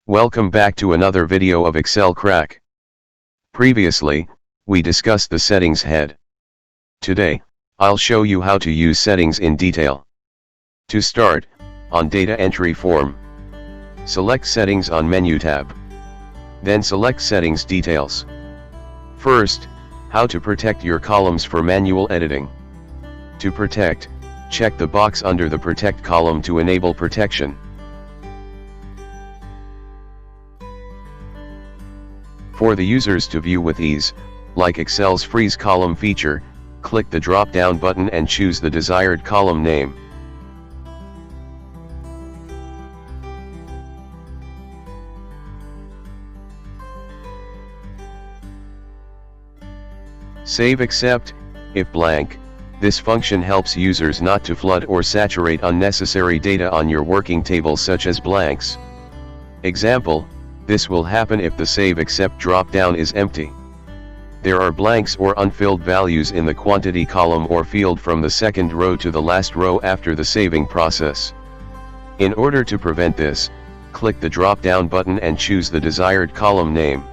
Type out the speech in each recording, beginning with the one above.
Welcome back to another video of Excel Crack. Previously, we discussed the settings head. Today, I'll show you how to use settings in detail. To start, on Data Entry Form, select Settings on Menu tab. Then select Settings Details. First, how to protect your columns for manual editing. To protect, check the box under the Protect column to enable protection. For the users to view with ease, like Excel's Freeze Column feature, click the drop-down button and choose the desired column name. Save except, if blank. This function helps users not to flood or saturate unnecessary data on your working table such as blanks. Example, this will happen if the Save Except drop-down is empty. There are blanks or unfilled values in the quantity column or field from the second row to the last row after the saving process. In order to prevent this, click the drop-down button and choose the desired column name.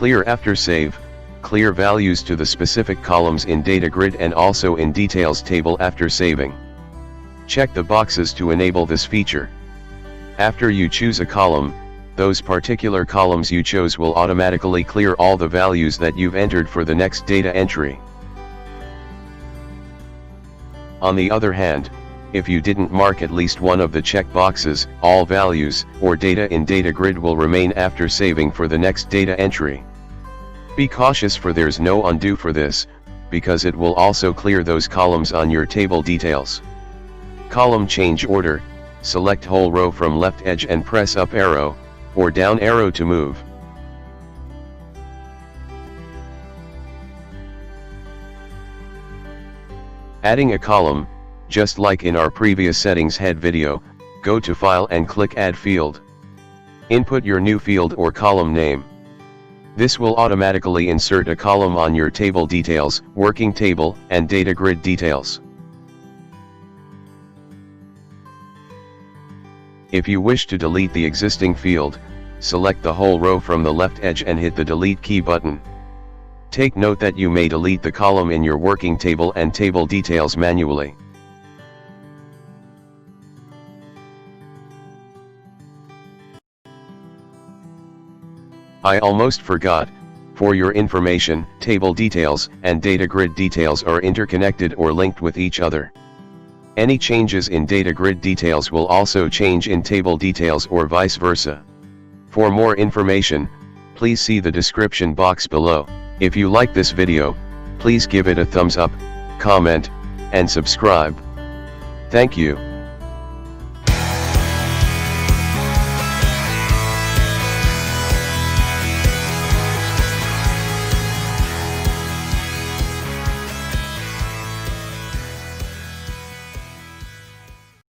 Clear after save, clear values to the specific columns in Data Grid and also in Details table after saving. Check the boxes to enable this feature. After you choose a column, those particular columns you chose will automatically clear all the values that you've entered for the next data entry. On the other hand, if you didn't mark at least one of the check boxes, all values or data in Data Grid will remain after saving for the next data entry. Be cautious, for there's no undo for this, because it will also clear those columns on your table details. Column change order, select whole row from left edge and press up arrow, or down arrow to move. Adding a column, just like in our previous settings head video, go to File and click Add Field. Input your new field or column name. This will automatically insert a column on your table details, working table, and Data Grid details. If you wish to delete the existing field, select the whole row from the left edge and hit the Delete key button. Take note that you may delete the column in your working table and table details manually. I almost forgot, for your information, table details and Data Grid details are interconnected or linked with each other. Any changes in Data Grid details will also change in table details or vice versa. For more information, please see the description box below. If you like this video, please give it a thumbs up, comment, and subscribe. Thank you.